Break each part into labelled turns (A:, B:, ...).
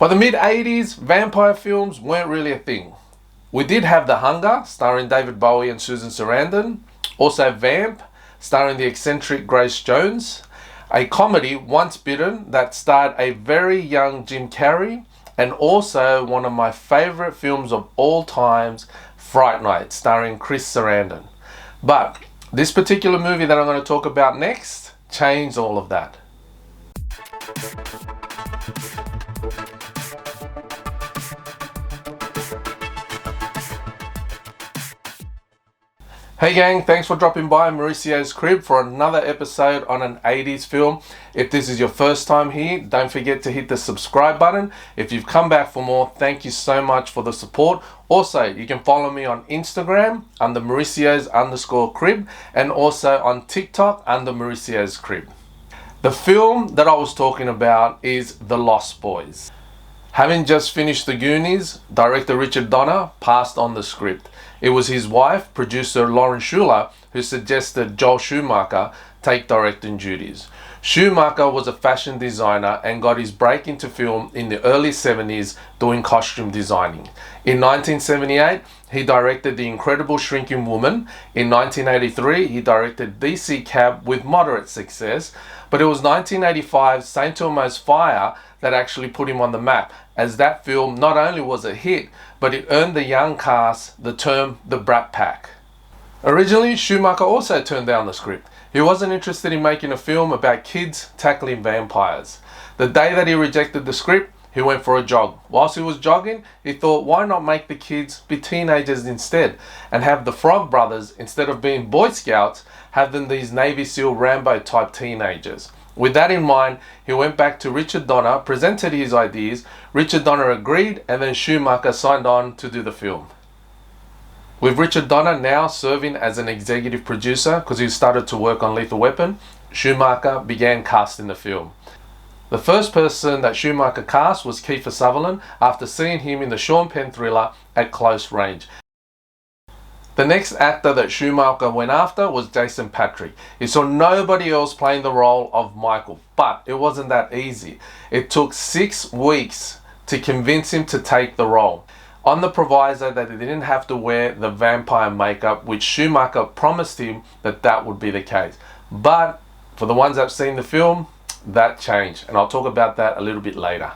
A: By the mid-80s, vampire films weren't really a thing. We did have The Hunger, starring David Bowie and Susan Sarandon. Also Vamp, starring the eccentric Grace Jones. A comedy, Once Bitten, that starred a very young Jim Carrey. And also one of my favorite films of all times, Fright Night, starring Chris Sarandon. But this particular movie that I'm going to talk about next changed all of that. Hey gang, thanks for dropping by Mauricio's crib for another episode on an 80s film. If this is your first time here, don't forget to hit the subscribe button. If you've come back for more, thank you so much for the support. Also, you can follow me on Instagram under Mauricio's_crib and also on TikTok under Mauricio's crib. The film that I was talking about is The Lost Boys. Having just finished The Goonies, director Richard Donner passed on the script. It was his wife, producer Lauren Schuler, who suggested Joel Schumacher take directing duties. Schumacher was a fashion designer and got his break into film in the early 70s doing costume designing. In 1978, he directed The Incredible Shrinking Woman. In 1983, he directed DC Cab with moderate success, but it was 1985's Saint Elmo's Fire that actually put him on the map, as that film not only was a hit, but it earned the young cast the term the Brat Pack. Originally, Schumacher also turned down the script. He wasn't interested in making a film about kids tackling vampires. The day that he rejected the script, he went for a jog. Whilst he was jogging, he thought, why not make the kids be teenagers instead, and have the Frog Brothers, instead of being Boy Scouts, have them these Navy SEAL Rambo type teenagers. With that in mind, he went back to Richard Donner, presented his ideas, Richard Donner agreed, and then Schumacher signed on to do the film. With Richard Donner now serving as an executive producer because he started to work on Lethal Weapon, Schumacher began casting the film. The first person that Schumacher cast was Kiefer Sutherland after seeing him in the Sean Penn thriller At Close Range. The next actor that Schumacher went after was Jason Patric. He saw nobody else playing the role of Michael, but it wasn't that easy. It took 6 weeks to convince him to take the role, on the proviso that he didn't have to wear the vampire makeup, which Schumacher promised him that would be the case. But for the ones that have seen the film, that changed, and I'll talk about that a little bit later.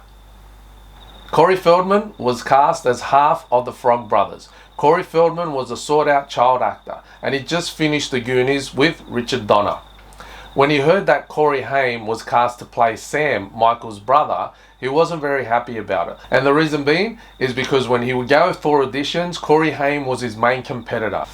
A: Corey Feldman was cast as half of the Frog Brothers. Corey Feldman was a sought-out child actor, and he just finished The Goonies with Richard Donner. When he heard that Corey Haim was cast to play Sam, Michael's brother, he wasn't very happy about it. And the reason being is because when he would go for auditions, Corey Haim was his main competitor.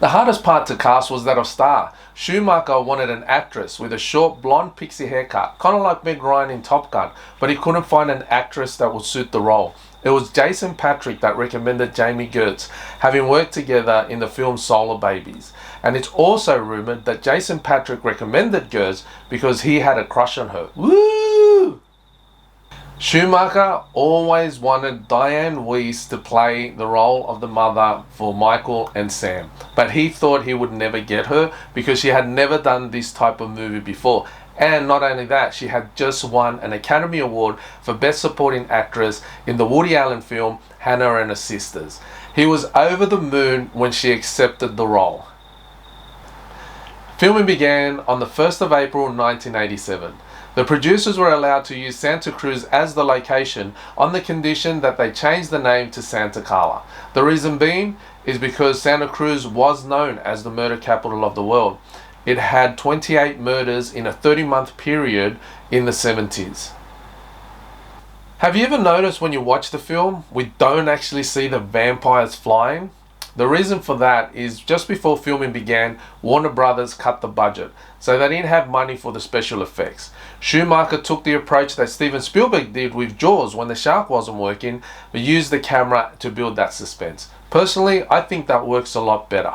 A: The hardest part to cast was that of star. Schumacher wanted an actress with a short blonde pixie haircut, kind of like Meg Ryan in Top Gun, but he couldn't find an actress that would suit the role. It was Jason Patric that recommended Jamie Gertz, having worked together in the film Solar Babies. And it's also rumored that Jason Patric recommended Gertz because he had a crush on her. Woo! Schumacher always wanted Diane Weiss to play the role of the mother for Michael and Sam, but he thought he would never get her because she had never done this type of movie before. And not only that, she had just won an Academy Award for Best Supporting Actress in the Woody Allen film Hannah and Her Sisters. He was over the moon when she accepted the role. Filming began on the 1st of April 1987. The producers were allowed to use Santa Cruz as the location on the condition that they changed the name to Santa Carla. The reason being is because Santa Cruz was known as the murder capital of the world. It had 28 murders in a 30-month period in the 70s. Have you ever noticed when you watch the film, we don't actually see the vampires flying? The reason for that is just before filming began, Warner Brothers cut the budget, so they didn't have money for the special effects. Schumacher took the approach that Steven Spielberg did with Jaws when the shark wasn't working, but used the camera to build that suspense. Personally, I think that works a lot better.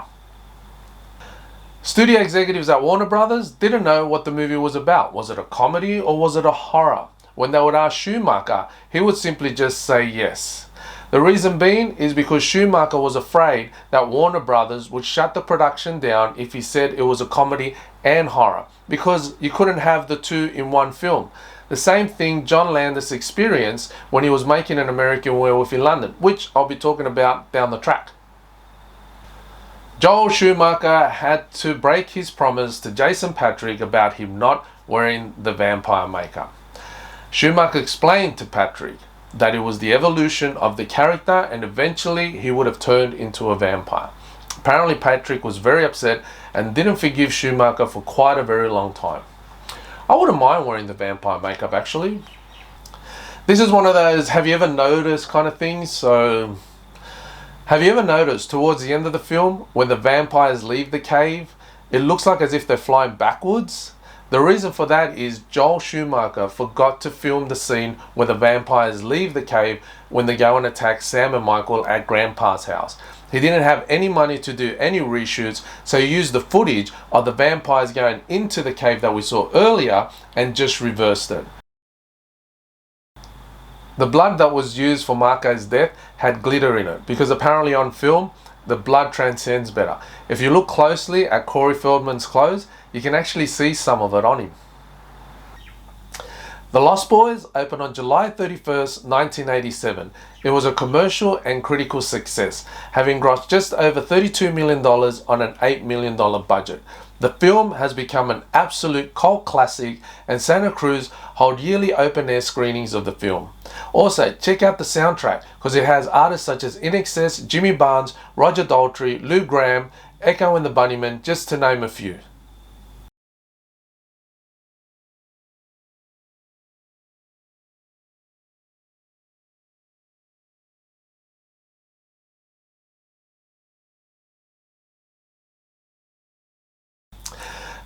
A: Studio executives at Warner Brothers didn't know what the movie was about. Was it a comedy or was it a horror? When they would ask Schumacher, he would simply just say yes. The reason being is because Schumacher was afraid that Warner Brothers would shut the production down if he said it was a comedy and horror, because you couldn't have the two in one film. the same thing John Landis experienced when he was making An American Werewolf in London, which I'll be talking about down the track. Joel Schumacher had to break his promise to Jason Patric about him not wearing the vampire makeup. Schumacher explained to Patric that it was the evolution of the character and eventually he would have turned into a vampire. Apparently Patric was very upset and didn't forgive Schumacher for quite a very long time. I wouldn't mind wearing the vampire makeup actually. This is one of those have you ever noticed kind of things. So have you ever noticed towards the end of the film when the vampires leave the cave, it looks like as if they're flying backwards? The reason for that is Joel Schumacher forgot to film the scene where the vampires leave the cave when they go and attack Sam and Michael at Grandpa's house. He didn't have any money to do any reshoots, so he used the footage of the vampires going into the cave that we saw earlier and just reversed it. The blood that was used for Marco's death had glitter in it because apparently on film the blood transcends better. If you look closely at Corey Feldman's clothes, you can actually see some of it on him. The Lost Boys opened on July 31st, 1987. It was a commercial and critical success, having grossed just over $32 million on an $8 million budget. The film has become an absolute cult classic and Santa Cruz hold yearly open air screenings of the film. Also, check out the soundtrack because it has artists such as INXS, Jimmy Barnes, Roger Daltrey, Lou Gramm, Echo and the Bunnymen, just to name a few.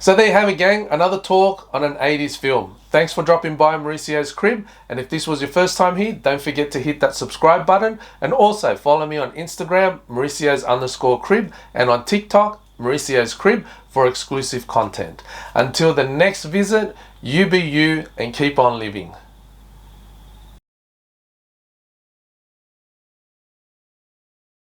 A: So there you have it, gang, another talk on an 80s film. Thanks for dropping by Mauricio's crib, and if this was your first time here, don't forget to hit that subscribe button and also follow me on Instagram, Mauricio's_crib, and on TikTok, Mauricio's crib, for exclusive content. Until the next visit, you be you and keep on living.